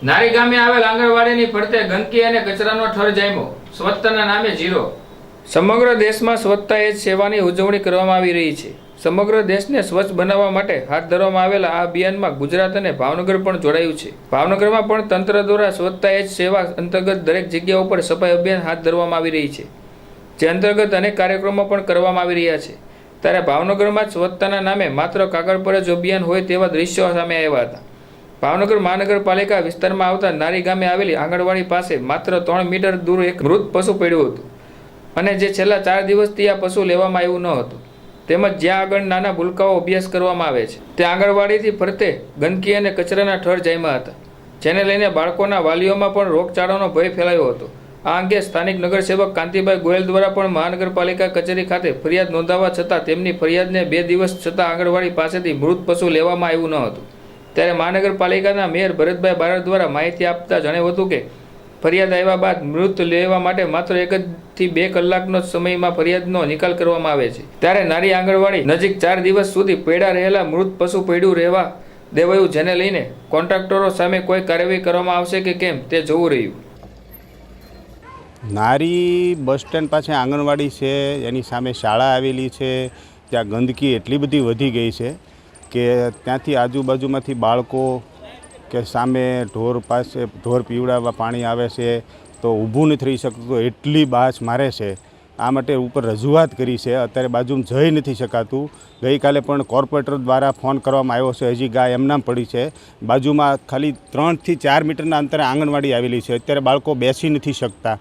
નારી ગામે આવેલ આંગણવાડીની ફરતે ગંદકી અને કચરાનો ઠર જામ્યો. સ્વચ્છતાના નામે ઝીરો. સમગ્ર દેશમાં સ્વચ્છતા એ જ સેવાની ઉજવણી કરવામાં આવી રહી છે. સમગ્ર દેશને સ્વચ્છ બનાવવા માટે હાથ ધરવામાં આવેલા આ અભિયાનમાં ગુજરાત અને ભાવનગર પણ જોડાયું છે. ભાવનગરમાં પણ તંત્ર દ્વારા સ્વચ્છતા એ જ સેવા અંતર્ગત દરેક જગ્યા ઉપર સફાઈ અભિયાન હાથ ધરવામાં આવી રહી છે, જે અંતર્ગત અનેક કાર્યક્રમો પણ કરવામાં આવી રહ્યા છે. ત્યારે ભાવનગરમાં જ સ્વચ્છતાના નામે માત્ર કાગળ પર જ અભિયાન હોય તેવા દ્રશ્યો સામે આવ્યા હતા. ભાવનગર મહાનગરપાલિકા વિસ્તારમાં આવતા નારી ગામે આવેલી આંગણવાડી પાસે માત્ર 3 મીટર દૂર એક મૃત પશુ પડ્યું હતું, અને જે છેલ્લા 4 દિવસથી આ પશુ લેવામાં આવ્યું ન હતું. તેમજ જ્યાં આગળ નાના ભૂલકાઓ અભ્યાસ કરવામાં આવે છે તે આંગણવાડીથી ફરતે ગંદકી અને કચરાના ઠર જામ્યા હતા, જેને લઈને બાળકોના વાલીઓમાં પણ રોગચાળાનો ભય ફેલાયો હતો. આ અંગે સ્થાનિક નગરસેવક કાંતિભાઈ ગોયલ દ્વારા પણ મહાનગરપાલિકા કચેરી ખાતે ફરિયાદ નોંધાવવા છતાં તેમની ફરિયાદને 2 દિવસ છતાં આંગણવાડી પાસેથી મૃત પશુ લેવામાં આવ્યું ન હતું. ત્યારે મહાનગરપાલિકાના મેયર ભરતભાઈ બારડ દ્વારા માહિતી આપતા જણાવ્યું હતું કે ફરિયાદ આવ્યા બાદ મૃત લેવા માટે માત્ર 1 થી 2 કલાકનો સમયમાં ફરિયાદનો નિકાલ કરવામાં આવે છે. ત્યારે નારી આંગણવાડી નજીક 4 દિવસ સુધી પડ્યા રહેલા મૃત પશુ પડ્યું રહેવા દેવાયું, જેને લઈને કોન્ટ્રાક્ટરો સામે કોઈ કાર્યવાહી કરવામાં આવશે કે કેમ તે જોવું રહ્યું. નારી બસ સ્ટેન્ડ પાસે આંગણવાડી છે, એની સામે શાળા આવેલી છે. ત્યાં ગંદકી એટલી બધી વધી ગઈ છે કે ત્યાંથી આજુબાજુમાંથી બાળકો કે સામે ઢોર પાસે ઢોર પીવડાવવા પાણી આવે છે તો ઊભું નથી રહી શકતું, એટલી બાસ મારે છે. આ માટે ઉપર રજૂઆત કરી છે, અત્યારે બાજુમાં જઈ નથી શકાતું. ગઈકાલે પણ કોર્પોરેટર દ્વારા ફોન કરવામાં આવ્યો છે, હજી ગાય એમનામ પડી છે. બાજુમાં ખાલી 3 થી 4 મીટરના અંતરે આંગણવાડી આવેલી છે, અત્યારે બાળકો બેસી નથી શકતા.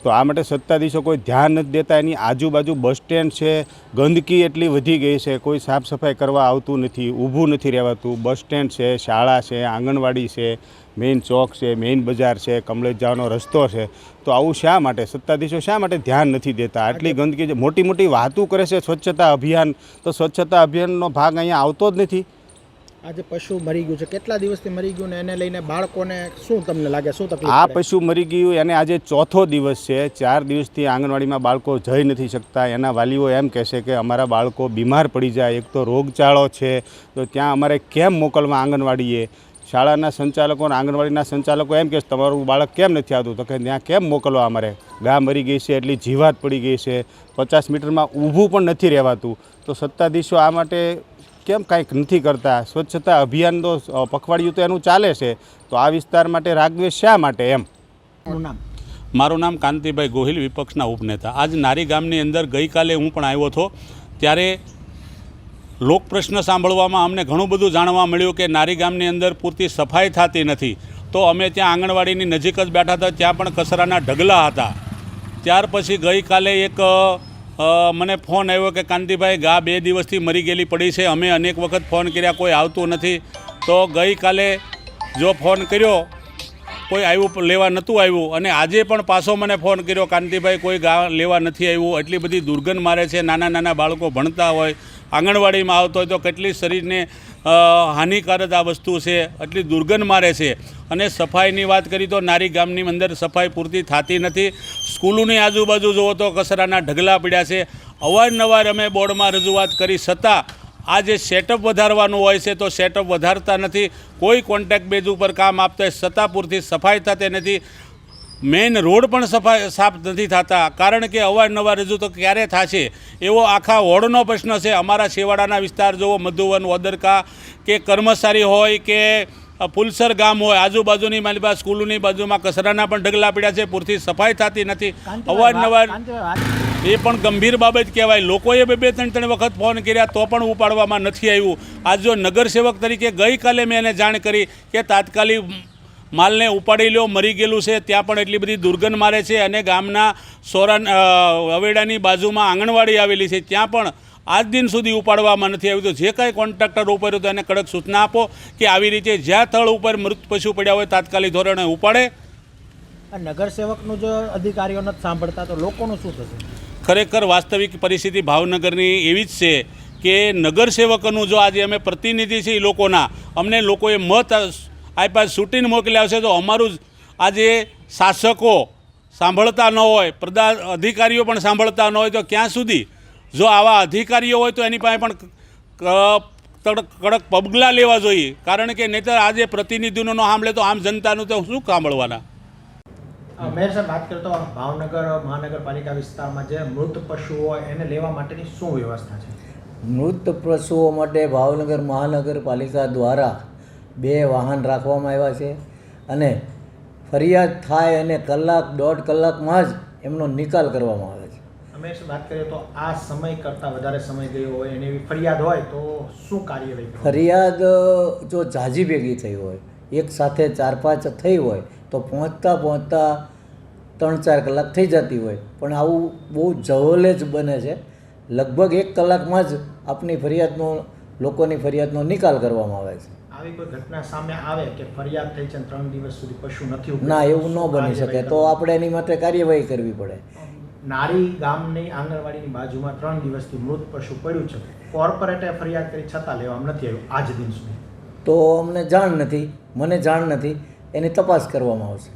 તો આ માટે સત્તાધીશો કોઈ ધ્યાન નથી દેતા. એની આજુબાજુ બસ સ્ટેન્ડ છે, ગંદકી એટલી વધી ગઈ છે, કોઈ સાફ સફાઈ કરવા આવતું નથી, ઊભું નથી રહેવાતું. બસ સ્ટેન્ડ છે, શાળા છે, આંગણવાડી છે, મેઇન ચોક છે, મેઇન બજાર છે, કમલેશ જવાનો રસ્તો છે. તો આવું શા માટે સત્તાધીશો શા માટે ધ્યાન નથી દેતા? આટલી ગંદકી મોટી મોટી વાતો કરે છે સ્વચ્છતા અભિયાન, તો સ્વચ્છતા અભિયાનનો ભાગ અહીંયા આવતો જ નથી. આજે પશુ મરી ગયું છે, કેટલા દિવસથી મરી ગયું ને એને લઈને બાળકોને શું તમને લાગે, શું તકલીફ? આ પશુ મરી ગયું એને આજે 4થો દિવસ છે. 4 દિવસથી આંગણવાડીમાં બાળકો જઈ નથી શકતા. એના વાલીઓ એમ કહેશે કે અમારા બાળકો બીમાર પડી જાય, એક તો રોગચાળો છે, તો ત્યાં અમારે કેમ મોકલવા આંગણવાડીએ? શાળાના સંચાલકો અને આંગણવાડીના સંચાલકો એમ કહે તમારું બાળક કેમ નથી આવતું, તો કે ત્યાં કેમ મોકલવા અમારે? ગા મરી ગઈ છે, એટલી જીવાત પડી ગઈ છે, 50 મીટરમાં ઊભું પણ નથી રહેવાતું. તો સત્તાધીશો આ માટે કેમ કાંઈક નથી કરતા? સ્વચ્છતા અભિયાન તો પખવાડિયું તો એનું ચાલે છે, તો આ વિસ્તાર માટે રાગદ્વેષ શા માટે એમ? મારું નામ કાંતિભાઈ ગોહિલ, વિપક્ષના ઉપનેતા. આજ નારી ગામની અંદર ગઈકાલે હું પણ આવ્યો હતો, ત્યારે લોક પ્રશ્ન સાંભળવામાં અમને ઘણું બધું જાણવા મળ્યું કે નારી ગામની અંદર પૂરતી સફાઈ થતી નથી. તો અમે ત્યાં આંગણવાડીની નજીક જ બેઠા હતા, ત્યાં પણ કચરાના ઢગલા હતા. ત્યાર પછી ગઈકાલે એક મને ફોન આવ્યો કે કાંતિભાઈ ગા 2 દિવસથી મરી ગયેલી પડી છે, અમે અનેક વખત ફોન કર્યા, કોઈ આવતું નથી. તો ગઈકાલે જો ફોન કર્યો કોઈ આવ્યું લેવા નહોતું આવ્યું, અને આજે પણ પાછો મને ફોન કર્યો કાંતિભાઈ કોઈ ગા લેવા નથી આવ્યું. એટલી બધી દુર્ગંધ મારે છે. નાના નાના બાળકો ભણતા હોય, આંગણવાડીમાં આવતો હોય તો કેટલી શરીરને હાનિકારક આ વસ્તુ છે, એટલી દુર્ગંધ મારે છે. અને સફાઈની વાત કરી તો નારી ગામની અંદર સફાઈ પૂરતી થતી નથી. સ્કૂલોની આજુબાજુ જુઓ તો કચરાના ઢગલા પડ્યા છે. અવારનવાર અમે બોર્ડમાં રજૂઆત કરી છતાં આ જે સેટઅપ વધારવાનું હોય છે તો સેટઅપ વધારતા નથી. કોઈ કોન્ટ્રાક્ટ બેઝ ઉપર કામ આપતા હોય છતાં પૂરતી સફાઈ થતી નથી. મેઇન રોડ પણ સાફ નથી થતા, કારણ કે અવારનવાર રજૂ તો ક્યારે થશે એવો આખા વોર્ડનો પ્રશ્ન છે. અમારા છેવાડાના વિસ્તાર જુઓ, મધુવન, ઓદરકા કે કર્મચારી હોય કે પુલસર ગામ હોય, આજુબાજુની મારી પાસે સ્કૂલોની બાજુમાં કચરાના પણ ઢગલા પડ્યા છે, પૂરતી સફાઈ થતી નથી. અવારનવાર એ પણ ગંભીર બાબત કહેવાય. લોકોએ 2-3 વખત ફોન કર્યા તો પણ ઉપાડવામાં નથી આવ્યું. આજ જો નગરસેવક તરીકે ગઈકાલે મેં એને જાણ કરી કે તાત્કાલિક માલને ઉપાડી લો, મરી ગયેલું છે. ત્યાં પણ એટલી બધી દુર્ગંધ મારે છે. અને ગામના હવેડાની બાજુમાં આંગણવાડી આવેલી છે, ત્યાં પણ આજ દિન સુધી ઉપાડવામાં નથી આવ્યું. તો જે કાંઈ કોન્ટ્રાક્ટર ઉપર તો એને કડક સૂચના આપો કે આવી રીતે જ્યાં તળ ઉપર મૃત પશુ પડ્યા હોય તાત્કાલિક ધોરણે ઉપાડે. નગરસેવકનું જો અધિકારીઓ નથી સાંભળતા તો લોકોનું શું થશે? ખરેખર વાસ્તવિક પરિસ્થિતિ ભાવનગરની એવી જ છે કે નગરસેવકોનું જો આજે અમે પ્રતિનિધિ છીએ લોકોના, અમને લોકોએ મત આપ્યા, છૂટીને મોકલ્યા છે, તો અમારું જ આજે શાસકો સાંભળતા ન હોય, અધિકારીઓ પણ સાંભળતા ન હોય, તો ક્યાં સુધી? જો આવા અધિકારીઓ હોય તો એની પાસે પણ કડક પગલાં લેવા જોઈએ, કારણ કે નહીંતર આજે પ્રતિનિધિનો ન સાંભળે તો આમ જનતાનું તો શું સાંભળવાના. મેયર સાહેબ, વાત કરીએ તો ભાવનગર મહાનગરપાલિકા વિસ્તારમાં જે મૃત પશુઓ હોય એને લેવા માટેની શું વ્યવસ્થા છે? મૃત પશુઓ માટે ભાવનગર મહાનગરપાલિકા દ્વારા 2 વાહન રાખવામાં આવ્યા છે અને ફરિયાદ થાય અને કલાક 1.5 કલાકમાં જ એમનો નિકાલ કરવામાં આવે છે. અમે વાત કરીએ તો આ સમય કરતાં વધારે સમય ગયો હોય અને એવી ફરિયાદ હોય તો શું કાર્યવાહી કરવાની? ફરિયાદ જો ઝાઝી ભેગી થઈ હોય, એક સાથે 4-5 થઈ હોય તો પહોંચતા 3-4 કલાક થઈ જતી હોય, પણ આવું બહુ જવલે જ બને છે. લગભગ 1 કલાકમાં જ આપની ફરિયાદનો લોકોની ફરિયાદનો નિકાલ કરવામાં આવે છે. આવી કોઈ ઘટના સામે આવે કે ફરિયાદ થઈ છે અને 3 દિવસ સુધી પશુ નથી ઉપડ્યું, ના, એવું ન બની શકે તો આપણે એની માટે કાર્યવાહી કરવી પડે. નારી ગામની આંગણવાડીની બાજુમાં 3 દિવસથી મૃત પશુ પડ્યું છે, કોર્પોરેટે ફરિયાદ કરી છતાં લેવામાં નથી આવ્યું આજ દિન સુધી. તો અમને જાણ નથી, મને જાણ નથી, એની તપાસ કરવામાં આવશે.